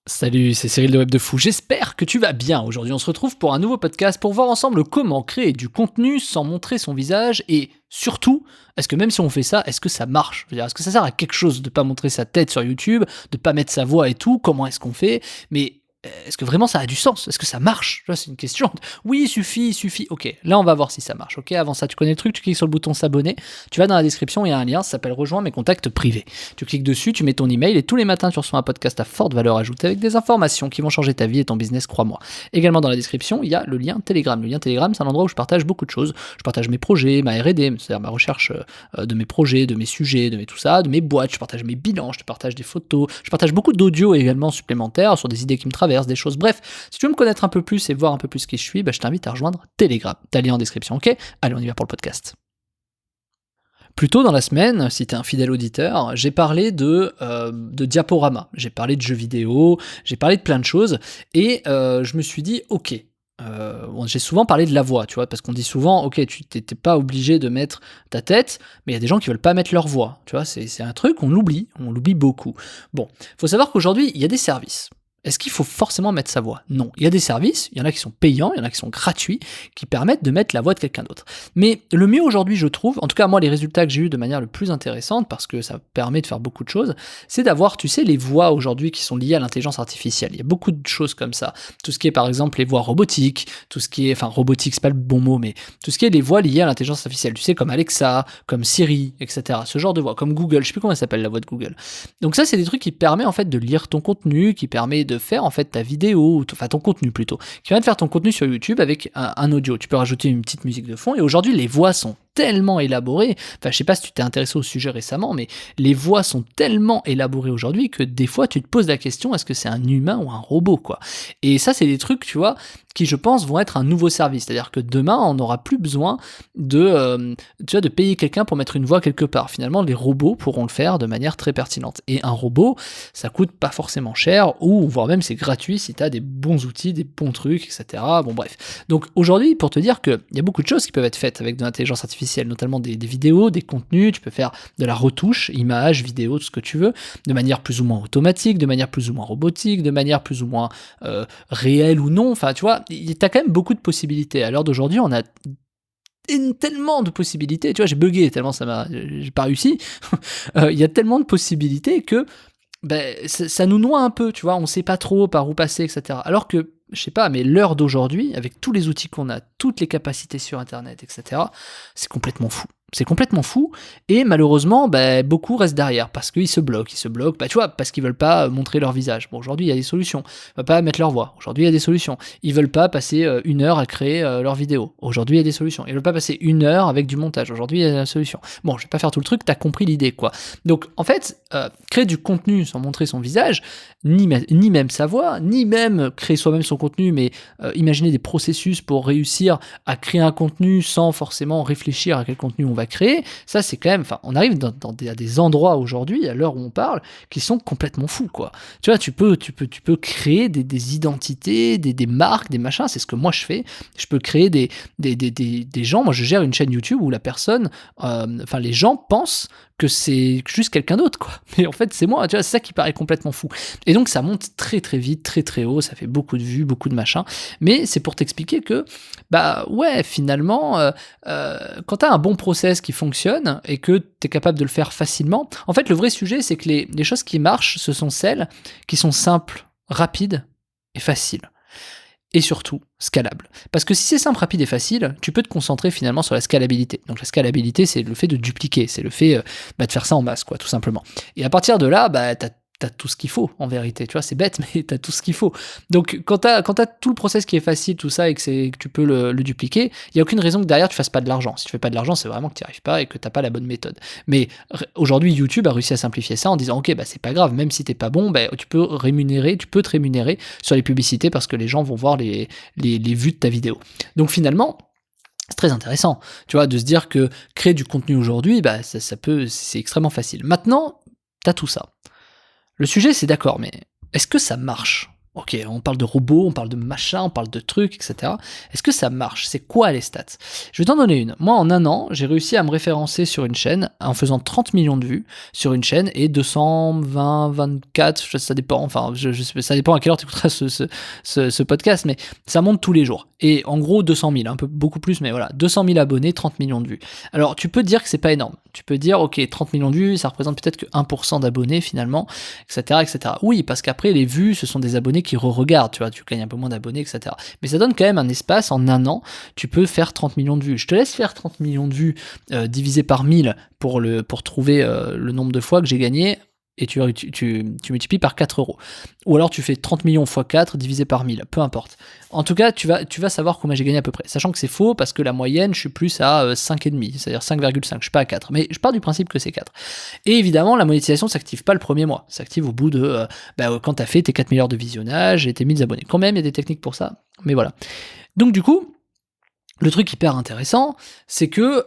Salut, c'est Cyril de Web de Fou, j'espère que tu vas bien. Aujourd'hui on se retrouve pour un nouveau podcast pour voir ensemble comment créer du contenu sans montrer son visage et surtout, est-ce que même si on fait ça, est-ce que ça marche? Je veux dire, est-ce que ça sert à quelque chose de pas montrer sa tête sur YouTube, de pas mettre sa voix et tout? Comment est-ce qu'on fait? Mais est-ce que vraiment ça a du sens? Est-ce que ça marche? Tu vois, c'est une question. Oui, suffit. Ok, là on va voir si ça marche. Ok, avant ça, tu connais le truc, tu cliques sur le bouton s'abonner, tu vas dans la description, il y a un lien, ça s'appelle Rejoins mes contacts privés. Tu cliques dessus, tu mets ton email et tous les matins tu reçois un podcast à forte valeur ajoutée avec des informations qui vont changer ta vie et ton business, crois-moi. Également dans la description, il y a le lien Telegram. Le lien Telegram, c'est un endroit où je partage beaucoup de choses. Je partage mes projets, ma R&D, c'est-à-dire ma recherche de mes projets, de mes sujets, de mes tout ça, de mes boîtes, je partage mes bilans, je te partage des photos, je partage beaucoup d'audio également supplémentaires sur des idées qui me traversent, des choses. Bref, si tu veux me connaître un peu plus et voir un peu plus qui je suis, je t'invite à rejoindre Telegram. T'as le lien en description, ok? Allez, on y va pour le podcast. Plus tôt dans la semaine, si t'es un fidèle auditeur, j'ai parlé de diaporama, j'ai parlé de jeux vidéo, j'ai parlé de plein de choses, et je me suis dit, ok, j'ai souvent parlé de la voix, tu vois, parce qu'on dit souvent, ok, tu t'es pas obligé de mettre ta tête, mais il y a des gens qui veulent pas mettre leur voix, tu vois, c'est un truc, on l'oublie beaucoup. Bon, faut savoir qu'aujourd'hui, il y a des services. Est-ce qu'il faut forcément mettre sa voix? Non. Il y a des services, il y en a qui sont payants, il y en a qui sont gratuits, qui permettent de mettre la voix de quelqu'un d'autre. Mais le mieux aujourd'hui, je trouve, en tout cas moi les résultats que j'ai eu de manière le plus intéressante, parce que ça permet de faire beaucoup de choses, c'est d'avoir, tu sais, les voix aujourd'hui qui sont liées à l'intelligence artificielle. Il y a beaucoup de choses comme ça. Tout ce qui est par exemple les voix robotiques, tout ce qui est, enfin robotique c'est pas le bon mot, mais tout ce qui est les voix liées à l'intelligence artificielle. Tu sais, comme Alexa, comme Siri, etc. Ce genre de voix, comme Google, je sais plus comment elle s'appelle la voix de Google. Donc ça c'est des trucs qui permettent en fait de lire ton contenu, qui permet de faire en fait ta vidéo, enfin ton contenu plutôt, qui va de faire ton contenu sur YouTube avec un audio. Tu peux rajouter une petite musique de fond et aujourd'hui les voix sont tellement élaborées, enfin je sais pas si tu t'es intéressé au sujet récemment, mais les voix sont tellement élaborées aujourd'hui que des fois tu te poses la question, est-ce que c'est un humain ou un robot quoi? Et ça c'est des trucs, tu vois, qui je pense vont être un nouveau service, c'est-à-dire que demain on n'aura plus besoin tu vois, de payer quelqu'un pour mettre une voix quelque part. Finalement les robots pourront le faire de manière très pertinente. Et un robot, ça coûte pas forcément cher, ou voire même c'est gratuit si tu as des bons outils, des bons trucs, etc. Bon bref. Donc aujourd'hui, pour te dire qu'il y a beaucoup de choses qui peuvent être faites avec de l'intelligence artificielle, notamment des vidéos, des contenus, tu peux faire de la retouche, images, vidéos, tout ce que tu veux, de manière plus ou moins automatique, de manière plus ou moins robotique, de manière plus ou moins réelle ou non, enfin tu vois, t'as quand même beaucoup de possibilités. À l'heure d'aujourd'hui, on a tellement de possibilités, tu vois, j'ai bugué tellement j'ai pas réussi, il y a tellement de possibilités que ça nous noie un peu, tu vois, on sait pas trop par où passer, etc. Alors que, je sais pas, mais l'heure d'aujourd'hui, avec tous les outils qu'on a, toutes les capacités sur Internet, etc., c'est complètement fou. C'est complètement fou, et malheureusement, beaucoup restent derrière, parce qu'ils se bloquent, tu vois, parce qu'ils veulent pas montrer leur visage. Bon, aujourd'hui, il y a des solutions. Ils veulent pas mettre leur voix. Aujourd'hui, il y a des solutions. Ils veulent pas passer 1 heure à créer leur vidéo. Aujourd'hui, il y a des solutions. Ils veulent pas passer 1 heure avec du montage. Aujourd'hui, il y a des solutions. Bon, je vais pas faire tout le truc, t'as compris l'idée, quoi. Donc, en fait, créer du contenu sans montrer son visage, ni même sa voix, ni même créer soi-même son contenu, mais imaginer des processus pour réussir à créer un contenu sans forcément réfléchir à quel contenu on va créer, ça c'est quand même, enfin on arrive à des endroits aujourd'hui, à l'heure où on parle, qui sont complètement fous quoi. Tu vois, tu peux créer des identités, des marques, des machins, c'est ce que moi je fais. Je peux créer des gens, moi je gère une chaîne YouTube où la personne, enfin les gens pensent que c'est juste quelqu'un d'autre quoi. Mais en fait c'est moi, tu vois, c'est ça qui paraît complètement fou. Et donc ça monte très très vite, très très haut, ça fait beaucoup de vues, beaucoup de machins. Mais c'est pour t'expliquer que, ouais, finalement, quand t'as un bon process qui fonctionne et que t'es capable de le faire facilement, en fait le vrai sujet c'est que les choses qui marchent, ce sont celles qui sont simples, rapides et faciles. Et surtout, scalable. Parce que si c'est simple, rapide et facile, tu peux te concentrer finalement sur la scalabilité. Donc la scalabilité, c'est le fait de dupliquer, c'est le fait de faire ça en masse, quoi, tout simplement. Et à partir de là, t'as tout ce qu'il faut, en vérité. Tu vois, c'est bête, mais t'as tout ce qu'il faut. Donc quand t'as tout le process qui est facile, tout ça, et que tu peux le dupliquer, il n'y a aucune raison que derrière tu fasses pas de l'argent. Si tu fais pas de l'argent, c'est vraiment que tu n'y arrives pas et que t'as pas la bonne méthode. Mais aujourd'hui, YouTube a réussi à simplifier ça en disant, ok, c'est pas grave, même si t'es pas bon, tu peux te rémunérer sur les publicités parce que les gens vont voir les vues de ta vidéo. Donc finalement, c'est très intéressant, tu vois, de se dire que créer du contenu aujourd'hui, c'est extrêmement facile. Maintenant, t'as tout ça. Le sujet, c'est d'accord, mais est-ce que ça marche? Ok, on parle de robots, on parle de machins, on parle de trucs, etc. Est-ce que ça marche? C'est quoi les stats? Je vais t'en donner une. Moi, en un an, j'ai réussi à me référencer sur une chaîne en faisant 30 millions de vues sur une chaîne et 220, 24, ça dépend, enfin, ça dépend à quelle heure tu écouteras ce podcast, mais ça monte tous les jours. Et en gros, 200 000, un peu beaucoup plus, mais voilà, 200 000 abonnés, 30 millions de vues. Alors, tu peux dire que c'est pas énorme. Tu peux dire, ok, 30 millions de vues, ça représente peut-être que 1% d'abonnés finalement, etc., etc. Oui, parce qu'après, les vues, ce sont des abonnés qui re-regardent, tu vois, tu gagnes un peu moins d'abonnés, etc. Mais ça donne quand même un espace, en un an, tu peux faire 30 millions de vues. Je te laisse faire 30 millions de vues divisé par 1000 pour trouver le nombre de fois que j'ai gagné, et tu multiplies par 4 euros. Ou alors tu fais 30 millions x 4 divisé par 1000, peu importe. En tout cas, tu vas savoir combien j'ai gagné à peu près. Sachant que c'est faux, parce que la moyenne, je suis plus à 5,5, c'est-à-dire 5,5, je suis pas à 4. Mais je pars du principe que c'est 4. Et évidemment, la monétisation ne s'active pas le premier mois. Ça s'active au bout de quand tu as fait tes 4 000 heures de visionnage et tes 1000 abonnés. Quand même, il y a des techniques pour ça, mais voilà. Donc du coup, le truc hyper intéressant, c'est que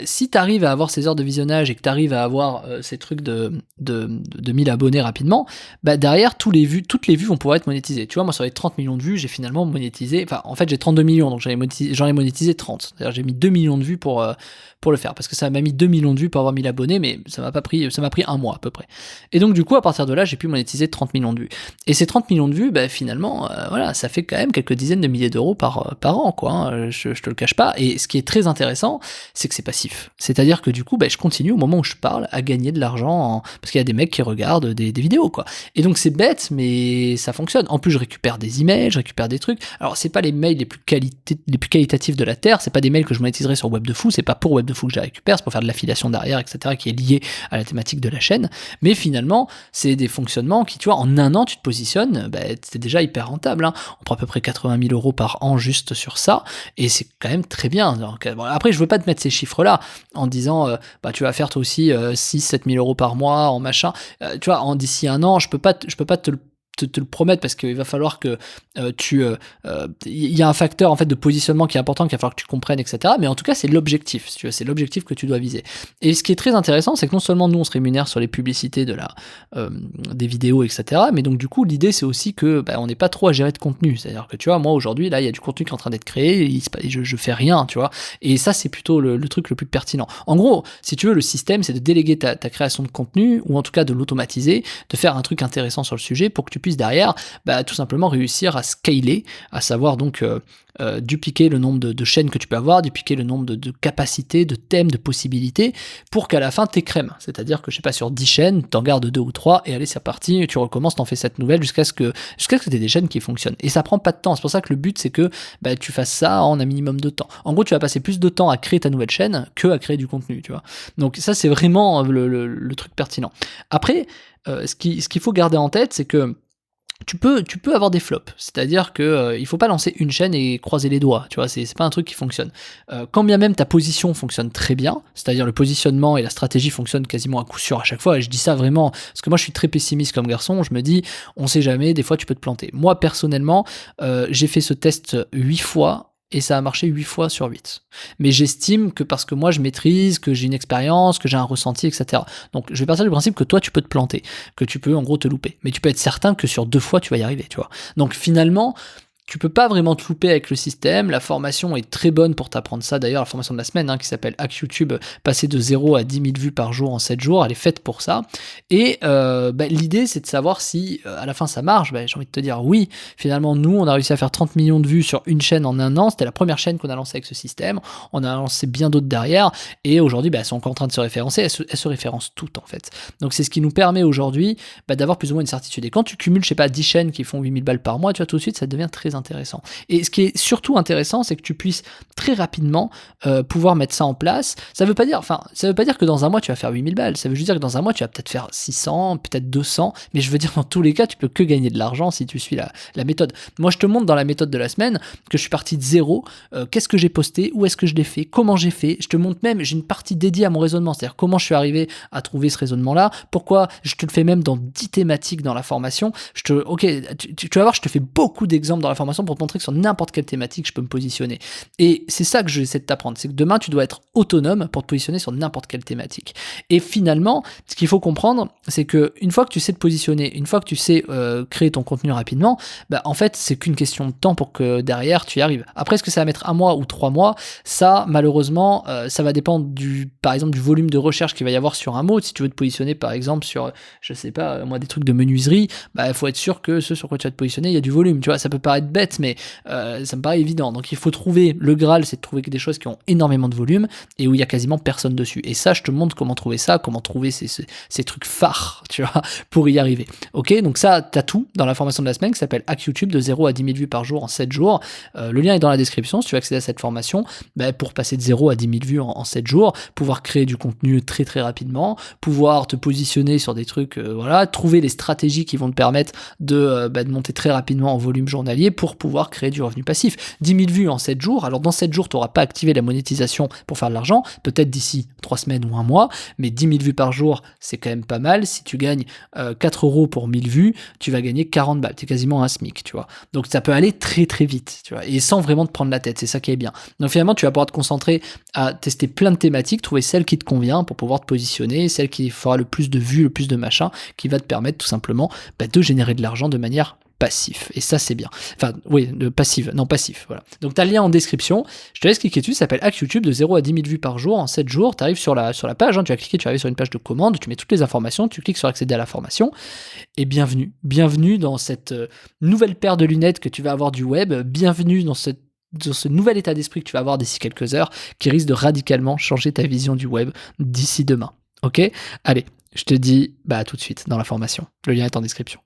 si tu arrives à avoir ces heures de visionnage et que tu arrives à avoir ces trucs de 1000 abonnés rapidement, derrière, toutes les vues vont pouvoir être monétisées. Tu vois, moi, sur les 30 millions de vues, j'ai finalement monétisé, enfin, en fait, j'ai 32 millions, donc j'en ai monétisé 30. C'est-à-dire, j'ai mis 2 millions de vues pour le faire, parce que ça m'a mis 2 millions de vues pour avoir 1000 abonnés, mais ça m'a pris un mois à peu près. Et donc, du coup, à partir de là, j'ai pu monétiser 30 millions de vues. Et ces 30 millions de vues, finalement, voilà, ça fait quand même quelques dizaines de milliers d'euros par an, quoi, hein. Je te le cache pas. Et ce qui est très intéressant, c'est que c'est passif. C'est-à-dire que du coup, je continue au moment où je parle à gagner de l'argent parce qu'il y a des mecs qui regardent des vidéos, quoi. Et donc c'est bête, mais ça fonctionne. En plus, je récupère des emails, je récupère des trucs. Alors c'est pas les mails les plus qualitatifs de la terre, c'est pas des mails que je monétiserai sur Web de Fou, c'est pas pour Web de Fou que je les récupère, c'est pour faire de l'affiliation derrière, etc., qui est lié à la thématique de la chaîne. Mais finalement, c'est des fonctionnements qui, tu vois, en un an, tu te positionnes, c'est déjà hyper rentable, hein. On prend à peu près 80 000 euros par an juste sur ça, et c'est quand même très bien. Donc, après, je veux pas te mettre ces chiffres-là en disant, tu vas faire toi aussi 6-7 000 euros par mois en machin. Tu vois, d'ici un an, je peux pas te le promettre parce qu'il va falloir que il y a un facteur en fait de positionnement qui est important, qu'il va falloir que tu comprennes, etc. Mais en tout cas, c'est l'objectif, si tu veux, c'est l'objectif que tu dois viser. Et ce qui est très intéressant, c'est que non seulement nous on se rémunère sur les publicités des vidéos, etc. Mais donc du coup, l'idée c'est aussi que on n'est pas trop à gérer de contenu. C'est-à-dire que tu vois, moi aujourd'hui là, il y a du contenu qui est en train d'être créé, et je fais rien, tu vois. Et ça, c'est plutôt le truc le plus pertinent. En gros, si tu veux, le système, c'est de déléguer ta création de contenu, ou en tout cas de l'automatiser, de faire un truc intéressant sur le sujet pour que tu puisses derrière tout simplement réussir à scaler, à savoir donc dupliquer le nombre de chaînes que tu peux avoir, dupliquer le nombre de capacités, de thèmes, de possibilités, pour qu'à la fin t'es crème. C'est-à-dire que je sais pas, sur 10 chaînes, t'en gardes 2 ou 3, et allez, c'est parti, tu recommences, t'en fais 7 nouvelles jusqu'à ce que t'aies des chaînes qui fonctionnent. Et ça prend pas de temps, c'est pour ça que le but c'est que tu fasses ça en un minimum de temps. En gros, tu vas passer plus de temps à créer ta nouvelle chaîne que à créer du contenu, tu vois. Donc ça, c'est vraiment le truc pertinent. Après, ce qu'il faut garder en tête, c'est que tu peux avoir des flops, c'est-à-dire que il faut pas lancer une chaîne et croiser les doigts, tu vois, c'est pas un truc qui fonctionne. Quand bien même ta position fonctionne très bien, c'est-à-dire le positionnement et la stratégie fonctionnent quasiment à coup sûr à chaque fois, et je dis ça vraiment parce que moi je suis très pessimiste comme garçon, je me dis on sait jamais, des fois tu peux te planter. Moi personnellement, j'ai fait ce test 8 fois, et ça a marché 8 fois sur 8. Mais j'estime que parce que moi je maîtrise, que j'ai une expérience, que j'ai un ressenti, etc. Donc je vais partir du principe que toi tu peux te planter, que tu peux en gros te louper. Mais tu peux être certain que sur 2 fois tu vas y arriver, tu vois. Donc finalement, tu peux pas vraiment te louper avec le système. La formation est très bonne pour t'apprendre ça. D'ailleurs, la formation de la semaine, qui s'appelle Hack YouTube, passer de 0 à 10 000 vues par jour en 7 jours, elle est faite pour ça. Et l'idée, c'est de savoir si à la fin ça marche. J'ai envie de te dire oui. Finalement, nous, on a réussi à faire 30 millions de vues sur une chaîne en un an. C'était la première chaîne qu'on a lancée avec ce système. On a lancé bien d'autres derrière. Et aujourd'hui, elles sont encore en train de se référencer. Elles se référencent toutes, en fait. Donc, c'est ce qui nous permet aujourd'hui d'avoir plus ou moins une certitude. Et quand tu cumules, je sais pas, 10 chaînes qui font 8000 balles par mois, tu vois, tout de suite, ça devient très intéressant. Et ce qui est surtout intéressant, c'est que tu puisses très rapidement pouvoir mettre ça en place. Ça veut pas dire que dans un mois tu vas faire 8000 balles, ça veut juste dire que dans un mois tu vas peut-être faire 600, peut-être 200, mais je veux dire dans tous les cas tu peux que gagner de l'argent si tu suis la méthode. Moi je te montre dans la méthode de la semaine que je suis parti de zéro, qu'est-ce que j'ai posté, où est-ce que je l'ai fait, comment j'ai fait, je te montre même, j'ai une partie dédiée à mon raisonnement, c'est-à-dire comment je suis arrivé à trouver ce raisonnement-là, pourquoi, je te le fais même dans 10 thématiques dans la formation, tu vas voir, je te fais beaucoup d'exemples dans la formation. formation pour te montrer que sur n'importe quelle thématique, je peux me positionner. Et c'est ça que j'essaie de t'apprendre, c'est que demain, tu dois être autonome pour te positionner sur n'importe quelle thématique. Et finalement, ce qu'il faut comprendre, c'est que une fois que tu sais te positionner, une fois que tu sais créer ton contenu rapidement, bah, en fait, c'est qu'une question de temps pour que derrière, tu y arrives. Après, est-ce que ça va mettre 1 mois ou 3 mois? Ça, malheureusement, ça va dépendre par exemple, du volume de recherche qu'il va y avoir sur un mot. Si tu veux te positionner, par exemple, sur, je sais pas, moi, des trucs de menuiserie, bah, il faut être sûr que ce sur quoi tu vas te positionner, il y a du volume. Tu vois, ça peut paraître bête, mais ça me paraît évident. Donc, il faut trouver, le Graal, c'est de trouver des choses qui ont énormément de volume et où il y a quasiment personne dessus. Et ça, je te montre comment trouver ça, comment trouver ces trucs phares, tu vois, pour y arriver. Ok, donc ça, t'as tout dans la formation de la semaine qui s'appelle Hack YouTube de 0 à 10 000 vues par jour en 7 jours. Le lien est dans la description si tu veux accéder à cette formation, bah, pour passer de 0 à 10 000 vues en 7 jours, pouvoir créer du contenu très très rapidement, pouvoir te positionner sur des trucs, voilà, trouver les stratégies qui vont te permettre de monter très rapidement en volume journalier pour pouvoir créer du revenu passif. 10 000 vues en 7 jours, alors dans 7 jours, tu n'auras pas activé la monétisation pour faire de l'argent, peut-être d'ici 3 semaines ou 1 mois, mais 10 000 vues par jour, c'est quand même pas mal. Si tu gagnes 4 € pour 1000 vues, tu vas gagner 40 balles, c'est quasiment un SMIC, tu vois. Donc ça peut aller très très vite, tu vois, et sans vraiment te prendre la tête, c'est ça qui est bien. Donc finalement, tu vas pouvoir te concentrer à tester plein de thématiques, trouver celle qui te convient pour pouvoir te positionner, celle qui fera le plus de vues, le plus de machin, qui va te permettre tout simplement de générer de l'argent de manière passif. Et ça, c'est bien. Enfin, oui, passif, voilà. Donc, tu as le lien en description. Je te laisse cliquer dessus. Ça s'appelle Hack YouTube de 0 à 10 000 vues par jour en 7 jours. Tu arrives sur la page, hein, tu vas cliquer, tu arrives sur une page de commande, tu mets toutes les informations, tu cliques sur accéder à la formation. Et bienvenue. Bienvenue dans cette nouvelle paire de lunettes que tu vas avoir du web. Bienvenue dans ce nouvel état d'esprit que tu vas avoir d'ici quelques heures qui risque de radicalement changer ta vision du web d'ici demain. Ok ? Allez, je te dis à tout de suite dans la formation. Le lien est en description.